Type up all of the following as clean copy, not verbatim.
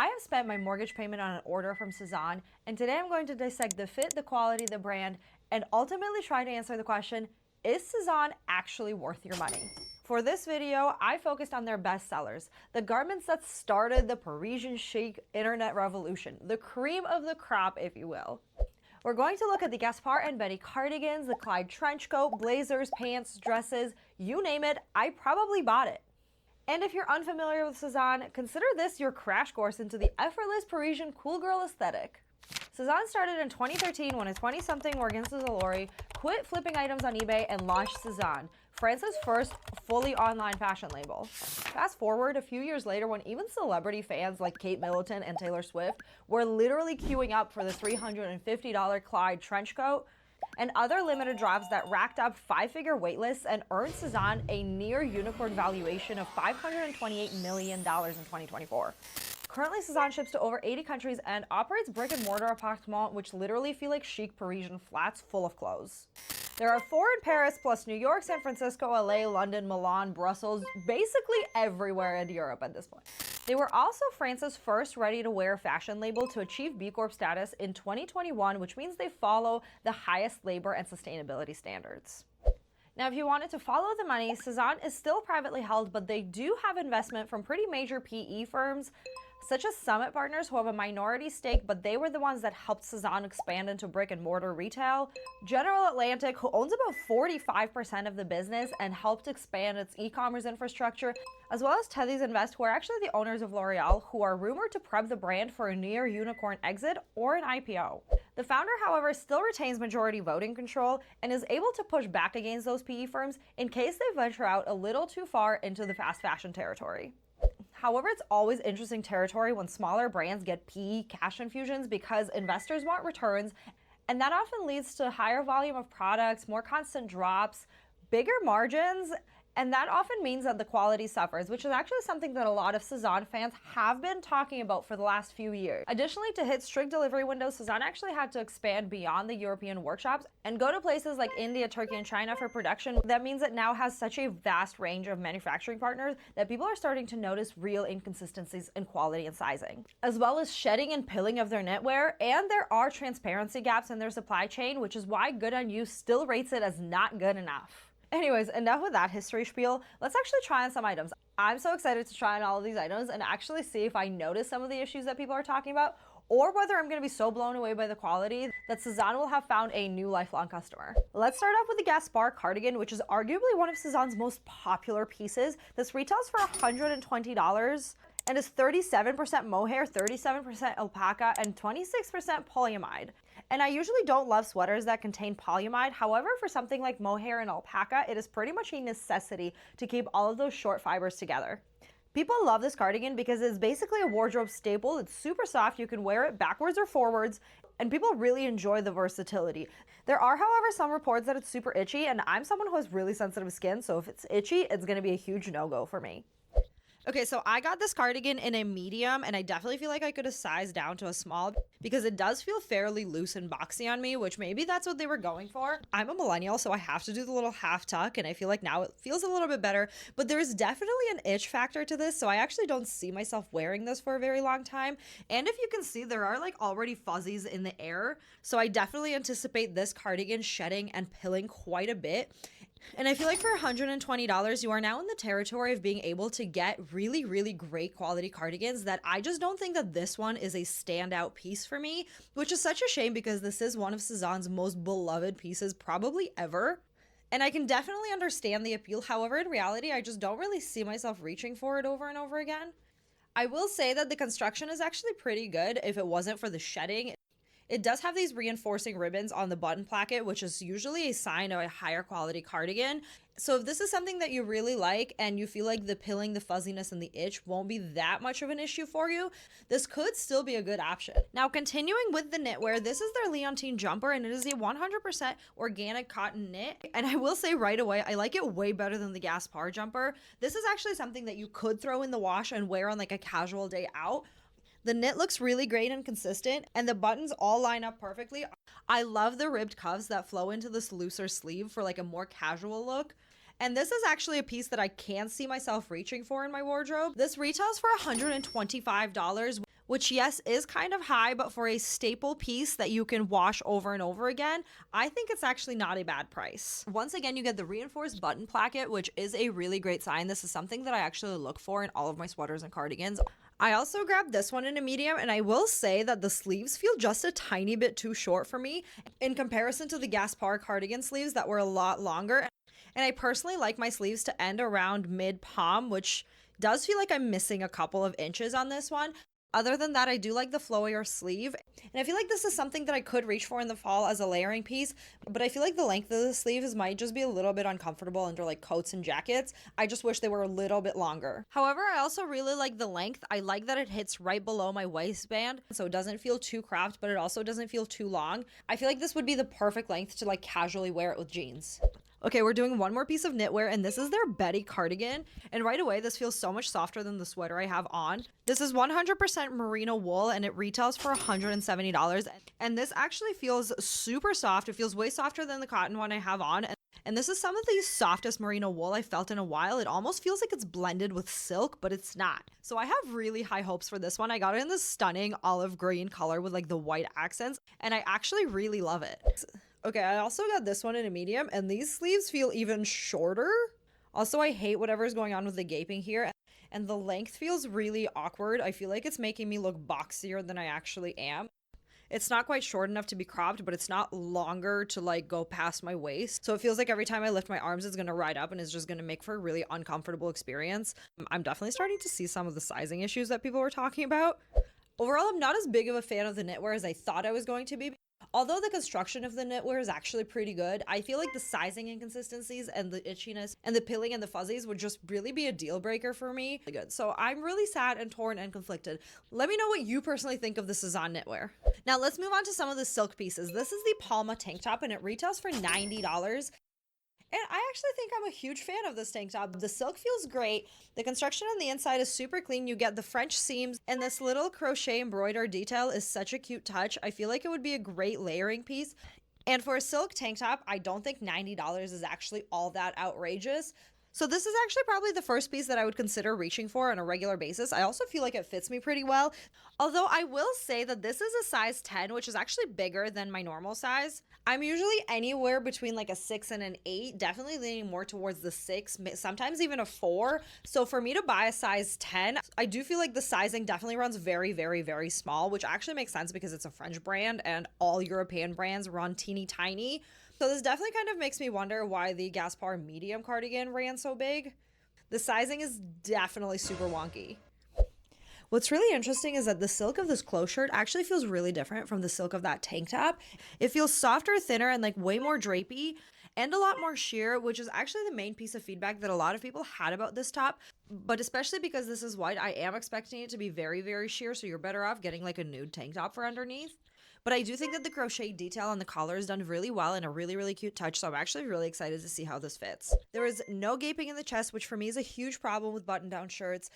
I have spent my mortgage payment on an order from Sezane, and today I'm going to dissect the fit, the quality, the brand, and ultimately try to answer the question, is Sezane actually worth your money? For this video, I focused on their best sellers, the garments that started the Parisian chic internet revolution, the cream of the crop, if you will. We're going to look at the Gaspard and Betty cardigans, the Clyde trench coat, blazers, pants, dresses, you name it, I probably bought it. And if you're unfamiliar with Sezane, consider this your crash course into the effortless Parisian cool girl aesthetic. Sezane started in 2013 when a 20-something Morgan Lori quit flipping items on eBay and launched Sezane, France's first fully online fashion label. Fast forward a few years later when even celebrity fans like Kate Middleton and Taylor Swift were literally queuing up for the $350 Clyde trench coat and other limited drops that racked up five-figure waitlists and earned Sezane a near unicorn valuation of $528 million in 2024. Currently, Sezane ships to over 80 countries and operates brick-and-mortar appartements, which literally feel like chic Parisian flats full of clothes. There are 4 in Paris, plus New York, San Francisco, LA, London, Milan, Brussels, basically everywhere in Europe at this point. They were also France's first ready-to-wear fashion label to achieve B Corp status in 2021, which means they follow the highest labor and sustainability standards. Now, if you wanted to follow the money, Sezane is still privately held, but they do have investment from pretty major PE firms, such as Summit Partners, who have a minority stake, but they were the ones that helped Sezane expand into brick-and-mortar retail. General Atlantic, who owns about 45% of the business and helped expand its e-commerce infrastructure, as well as Tethys Invest, who are actually the owners of L'Oreal, who are rumored to prep the brand for a near unicorn exit or an IPO. The founder, however, still retains majority voting control and is able to push back against those PE firms in case they venture out a little too far into the fast fashion territory. However, it's always interesting territory when smaller brands get PE cash infusions because investors want returns, and that often leads to higher volume of products, more constant drops, bigger margins, and that often means that the quality suffers, which is actually something that a lot of Sezane fans have been talking about for the last few years. Additionally, to hit strict delivery windows, Sezane actually had to expand beyond the European workshops and go to places like India, Turkey, and China for production. That means it now has such a vast range of manufacturing partners that people are starting to notice real inconsistencies in quality and sizing, as well as shedding and pilling of their knitwear, and there are transparency gaps in their supply chain, which is why Good On You still rates it as not good enough. Anyways, enough with that history spiel. Let's actually try on some items. I'm so excited to try on all of these items and actually see if I notice some of the issues that people are talking about, or whether I'm going to be so blown away by the quality that Sezane will have found a new lifelong customer. Let's start off with the Gaspard cardigan, which is arguably one of Sezane's most popular pieces. This retails for $120 and is 37% mohair, 37% alpaca, and 26% polyamide. And I usually don't love sweaters that contain polyamide. However, for something like mohair and alpaca, it is pretty much a necessity to keep all of those short fibers together. People love this cardigan because it's basically a wardrobe staple. It's super soft, you can wear it backwards or forwards, and people really enjoy the versatility. There are, however, some reports that it's super itchy, and I'm someone who has really sensitive skin, so if it's itchy, it's gonna be a huge no-go for me. Okay, so I got this cardigan in a medium, and I definitely feel like I could have sized down to a small because it does feel fairly loose and boxy on me, which maybe that's what they were going for. I'm a millennial, so I have to do the little half tuck, and I feel like now it feels a little bit better, but there's definitely an itch factor to this, so I actually don't see myself wearing this for a very long time. And if you can see, there are like already fuzzies in the air, so I definitely anticipate this cardigan shedding and pilling quite a bit. And I feel like for $120, you are now in the territory of being able to get really, really great quality cardigans that I just don't think that this one is a standout piece for me, which is such a shame because this is one of Sezane's most beloved pieces probably ever. And I can definitely understand the appeal. However, in reality, I just don't really see myself reaching for it over and over again. I will say that the construction is actually pretty good if it wasn't for the shedding. It does have these reinforcing ribbons on the button placket, which is usually a sign of a higher quality cardigan. So if this is something that you really like and you feel like the pilling, the fuzziness, and the itch won't be that much of an issue for you, this could still be a good option. Now, continuing with the knitwear, this is their Leontine jumper, and it is a 100% organic cotton knit. And I will say right away, I like it way better than the Gaspard jumper. This is actually something that you could throw in the wash and wear on like a casual day out. The knit looks really great and consistent, and the buttons all line up perfectly. I love the ribbed cuffs that flow into this looser sleeve for like a more casual look. And this is actually a piece that I can see myself reaching for in my wardrobe. This retails for $125, which yes is kind of high, but for a staple piece that you can wash over and over again, I think it's actually not a bad price. Once again, you get the reinforced button placket, which is a really great sign. This is something that I actually look for in all of my sweaters and cardigans. I also grabbed this one in a medium, and I will say that the sleeves feel just a tiny bit too short for me in comparison to the Gaspar cardigan sleeves that were a lot longer. And I personally like my sleeves to end around mid-palm, which does feel like I'm missing a couple of inches on this one. Other than that, I do like the flowier sleeve. And I feel like this is something that I could reach for in the fall as a layering piece, but I feel like the length of the sleeves might just be a little bit uncomfortable under like coats and jackets. I just wish they were a little bit longer. However, I also really like the length. I like that it hits right below my waistband, so it doesn't feel too cropped, but it also doesn't feel too long. I feel like this would be the perfect length to like casually wear it with jeans. Okay, we're doing one more piece of knitwear, and this is their Betty cardigan. And right away, this feels so much softer than the sweater I have on. This is 100% merino wool, and it retails for $170. And this actually feels super soft. It feels way softer than the cotton one I have on. And this is some of the softest merino wool I felt in a while. It almost feels like it's blended with silk, but it's not. So I have really high hopes for this one. I got it in this stunning olive green color with like the white accents, and I actually really love it. Okay, I also got this one in a medium, and these sleeves feel even shorter. Also, I hate whatever's going on with the gaping here, and the length feels really awkward. I feel like it's making me look boxier than I actually am. It's not quite short enough to be cropped, but it's not longer to like go past my waist. So it feels like every time I lift my arms, it's gonna ride up and it's just gonna make for a really uncomfortable experience. I'm definitely starting to see some of the sizing issues that people were talking about. Overall, I'm not as big of a fan of the knitwear as I thought I was going to be. Although the construction of the knitwear is actually pretty good, I feel like the sizing inconsistencies and the itchiness and the pilling and the fuzzies would just really be a deal breaker for me. Good. So I'm really sad and torn and conflicted. Let me know what you personally think of the Sezane knitwear. Now let's move on to some of the silk pieces. This is the Palma tank top, and it retails for $90. And I actually think I'm a huge fan of this tank top. The silk feels great. The construction on the inside is super clean. You get the French seams, and this little crochet embroidered detail is such a cute touch. I feel like it would be a great layering piece. And for a silk tank top, I don't think $90 is actually all that outrageous. So this is actually probably the first piece that I would consider reaching for on a regular basis. I also feel like it fits me pretty well. Although I will say that this is a size 10, which is actually bigger than my normal size. I'm usually anywhere between like a 6 and an 8, definitely leaning more towards the 6, sometimes even a 4. So for me to buy a size 10, I do feel like the sizing definitely runs very, very, very small, which actually makes sense because it's a French brand and all European brands run teeny tiny. So this definitely kind of makes me wonder why the Gaspar medium cardigan ran so big. The sizing is definitely super wonky. What's really interesting is that the silk of this close shirt actually feels really different from the silk of that tank top. It feels softer, thinner, and like way more drapey and a lot more sheer, which is actually the main piece of feedback that a lot of people had about this top. But especially because this is white, I am expecting it to be very, very sheer, so you're better off getting like a nude tank top for underneath. But I do think that the crochet detail on the collar is done really well and a really, really cute touch, so I'm actually really excited to see how this fits. There is no gaping in the chest, which for me is a huge problem with button-down shirts.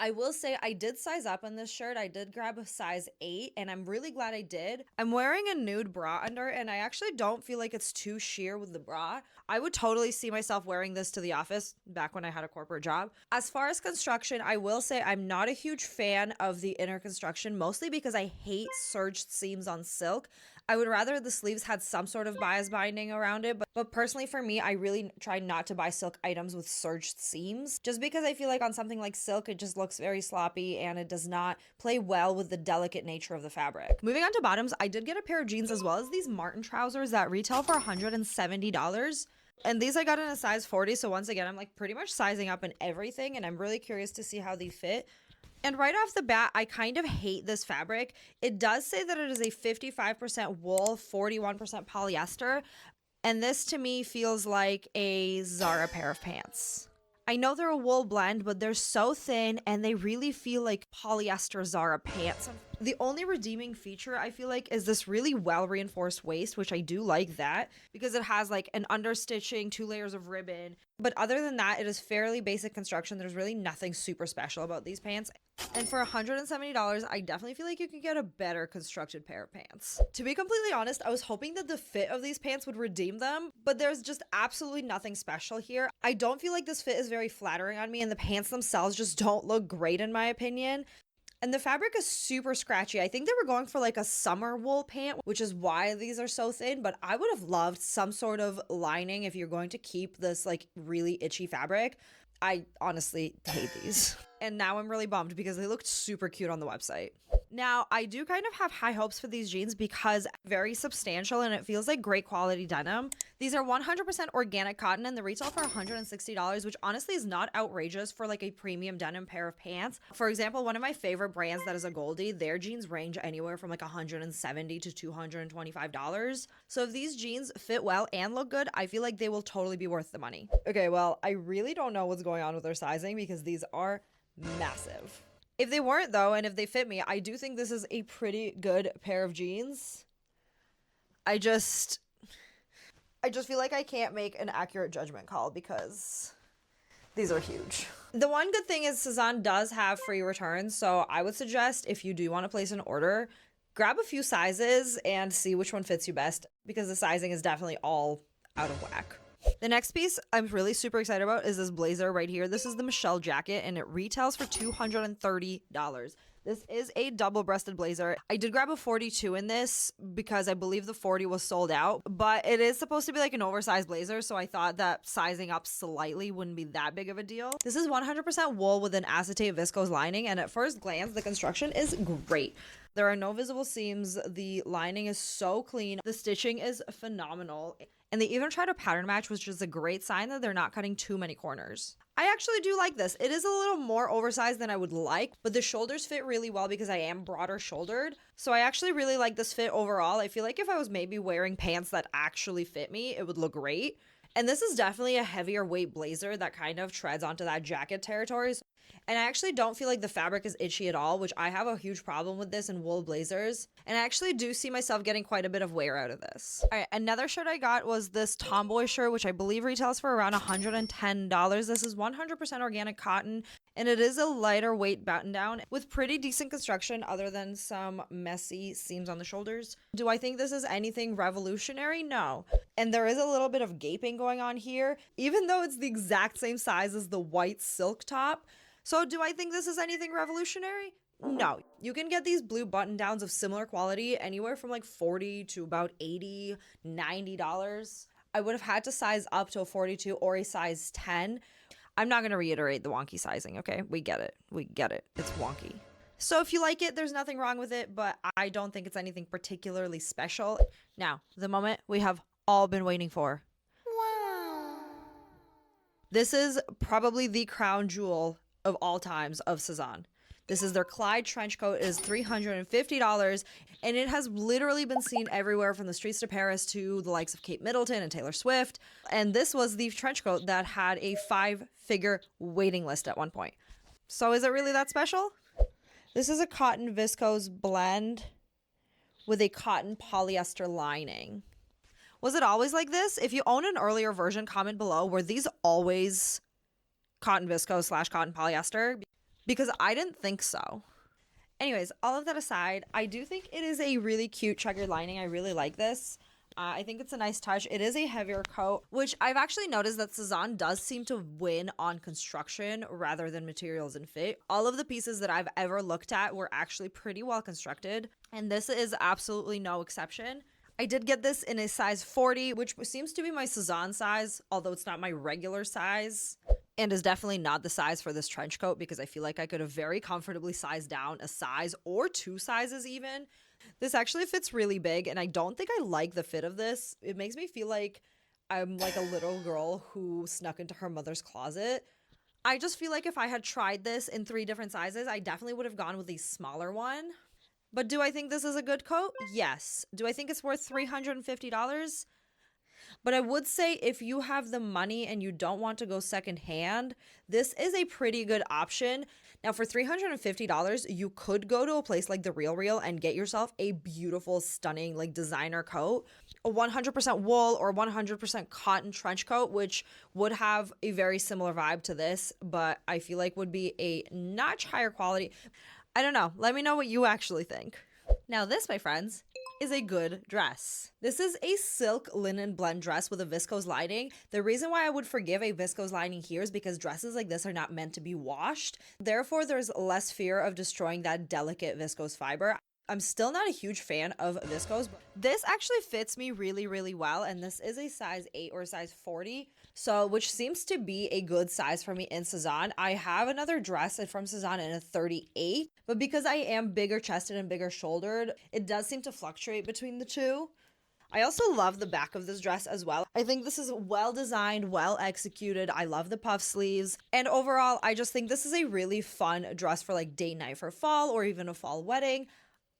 I will say I did size up on this shirt. I did grab a size 8, and I'm really glad I did. I'm wearing a nude bra under, and I actually don't feel like it's too sheer with the bra. I would totally see myself wearing this to the office back when I had a corporate job. As far as construction, I will say I'm not a huge fan of the inner construction, mostly because I hate serged seams on silk. I would rather the sleeves had some sort of bias binding around it, but personally for me, I really try not to buy silk items with serged seams, just because I feel like on something like silk, it just looks very sloppy and it does not play well with the delicate nature of the fabric. Moving on to bottoms, I did get a pair of jeans as well as these Martin trousers that retail for $170. And these I got in a size 40, so once again, I'm like pretty much sizing up in everything, and I'm really curious to see how they fit. And right off the bat, I kind of hate this fabric. It does say that it is a 55% wool, 41% polyester, and this to me feels like a Zara pair of pants. I know they're a wool blend, but they're so thin and they really feel like polyester Zara pants. The only redeeming feature I feel like is this really well reinforced waist, which I do like that because it has like an understitching, 2 layers of ribbon. But other than that, it is fairly basic construction. There's really nothing super special about these pants. And for $170, I definitely feel like you could get a better constructed pair of pants. To be completely honest, I was hoping that the fit of these pants would redeem them, but there's just absolutely nothing special here. I don't feel like this fit is very flattering on me, and the pants themselves just don't look great in my opinion. And the fabric is super scratchy. I think they were going for like a summer wool pant, which is why these are so thin, but I would have loved some sort of lining if you're going to keep this like really itchy fabric. I honestly hate these. And now I'm really bummed because they looked super cute on the website. Now, I do kind of have high hopes for these jeans because very substantial and it feels like great quality denim. These are 100% organic cotton and the retail for $160, which honestly is not outrageous for like a premium denim pair of pants. For example, one of my favorite brands that is a Goldie, their jeans range anywhere from like $170 to $225. So if these jeans fit well and look good, I feel like they will totally be worth the money. Okay, well, I really don't know what's going on with their sizing because these are massive. If they weren't though, and if they fit me, I do think this is a pretty good pair of jeans. I just feel like I can't make an accurate judgment call because these are huge. The one good thing is Sezane does have free returns, so I would suggest if you do want to place an order, grab a few sizes and see which one fits you best because the sizing is definitely all out of whack. The next piece I'm really super excited about is this blazer right here. This is the Michelle jacket and it retails for $230. This is a double-breasted blazer. I did grab a 42 in this because I believe the 40 was sold out, but it is supposed to be like an oversized blazer, so I thought that sizing up slightly wouldn't be that big of a deal. This is 100% wool with an acetate viscose lining, and at first glance, the construction is great. There are no visible seams. The lining is so clean. The stitching is phenomenal. And they even tried a pattern match, which is a great sign that they're not cutting too many corners. I actually do like this. It is a little more oversized than I would like, but the shoulders fit really well because I am broader shouldered. So I actually really like this fit overall. I feel like if I was maybe wearing pants that actually fit me, it would look great. And this is definitely a heavier weight blazer that kind of treads onto that jacket territory. And I actually don't feel like the fabric is itchy at all, which I have a huge problem with this in wool blazers. And I actually do see myself getting quite a bit of wear out of this. All right, another shirt I got was this Tomboy shirt, which I believe retails for around $110. This is 100% organic cotton, and it is a lighter weight button down with pretty decent construction other than some messy seams on the shoulders. Do I think this is anything revolutionary? No. And there is a little bit of gaping going on here, even though it's the exact same size as the white silk top. So do I think this is anything revolutionary? No. You can get these blue button downs of similar quality anywhere from like $40 to about $80, $90. I would have had to size up to a 42 or a size 10. I'm not going to reiterate the wonky sizing, okay? We get it. We get it. It's wonky. So if you like it, there's nothing wrong with it, but I don't think it's anything particularly special. Now, the moment we have all been waiting for. Wow. This is probably the crown jewel of all times of Sezane. This is their Clyde trench coat. It is $350, and it has literally been seen everywhere from the streets to Paris to the likes of Kate Middleton and Taylor Swift. And this was the trench coat that had a 5-figure waiting list at one point. So is it really that special? This is a cotton viscose blend with a cotton polyester lining. Was it always like this? If you own an earlier version, comment below. Were these always cotton viscose / cotton polyester? Because I didn't think so. Anyways, all of that aside, I do think it is a really cute checkered lining. I really like this. I think it's a nice touch. It is a heavier coat, which I've actually noticed that Sezane does seem to win on construction rather than materials and fit. All of the pieces that I've ever looked at were actually pretty well constructed, and this is absolutely no exception. I did get this in a size 40, which seems to be my Sezane size, although it's not my regular size. And is definitely not the size for this trench coat because I feel like I could have very comfortably sized down a size or 2 sizes even. This actually fits really big, and I don't think I like the fit of this. It makes me feel like I'm like a little girl who snuck into her mother's closet. I just feel like if I had tried this in 3 different sizes, I definitely would have gone with the smaller one. But do I think this is a good coat? Yes. Do I think it's worth $350? But I would say if you have the money and you don't want to go secondhand, this is a pretty good option. Now for $350, you could go to a place like The RealReal and get yourself a beautiful, stunning like designer coat, a 100% wool or 100% cotton trench coat, which would have a very similar vibe to this, but I feel like would be a notch higher quality. I don't know. Let me know what you actually think. Now this, my friends, is a good dress. This is a silk linen blend dress with a viscose lining. The reason why I would forgive a viscose lining here is because dresses like this are not meant to be washed. Therefore, there's less fear of destroying that delicate viscose fiber. I'm still not a huge fan of viscose, but this actually fits me really, really well. And this is a size 8 or size 40, so which seems to be a good size for me in Sezane. I have another dress from Sezane in a 38, but because I am bigger chested and bigger shouldered, it does seem to fluctuate between the two. I also love the back of this dress as well. I think this is well designed, well executed. I love the puff sleeves. And overall, I just think this is a really fun dress for like date night for fall or even a fall wedding.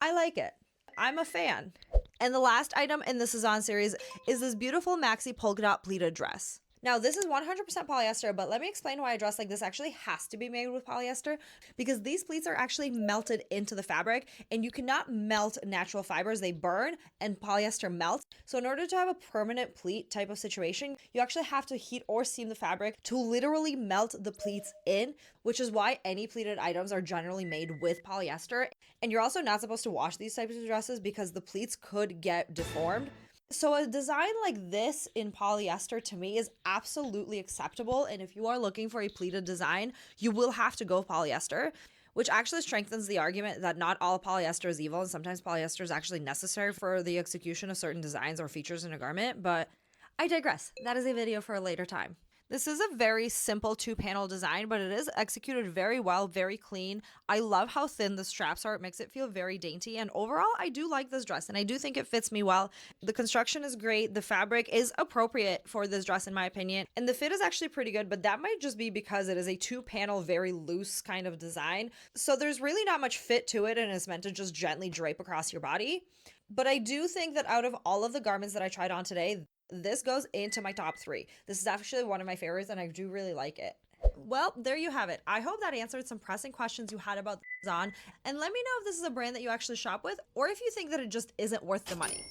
I like it. I'm a fan. And the last item in the Sezane series is this beautiful maxi polka dot pleated dress. Now, this is 100% polyester, but let me explain why a dress like this actually has to be made with polyester, because these pleats are actually melted into the fabric, and you cannot melt natural fibers. They burn, and polyester melts. So in order to have a permanent pleat type of situation, you actually have to heat or steam the fabric to literally melt the pleats in, which is why any pleated items are generally made with polyester. And you're also not supposed to wash these types of dresses because the pleats could get deformed. So a design like this in polyester to me is absolutely acceptable. And if you are looking for a pleated design, you will have to go polyester, which actually strengthens the argument that not all polyester is evil. And sometimes polyester is actually necessary for the execution of certain designs or features in a garment. But I digress. That is a video for a later time. This is a very simple 2-panel design, but it is executed very well, very clean. I love how thin the straps are. It makes it feel very dainty. And overall, I do like this dress, and I do think it fits me well. The construction is great. The fabric is appropriate for this dress, in my opinion. And the fit is actually pretty good, but that might just be because it is a 2-panel, very loose kind of design. So there's really not much fit to it, and it's meant to just gently drape across your body. But I do think that out of all of the garments that I tried on today, this goes into my top 3. This is actually one of my favorites, and I do really like it. Well, there you have it. I hope that answered some pressing questions you had about Sezane, and let me know if this is a brand that you actually shop with, or if you think that it just isn't worth the money.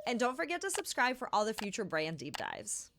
And don't forget to subscribe for all the future brand deep dives.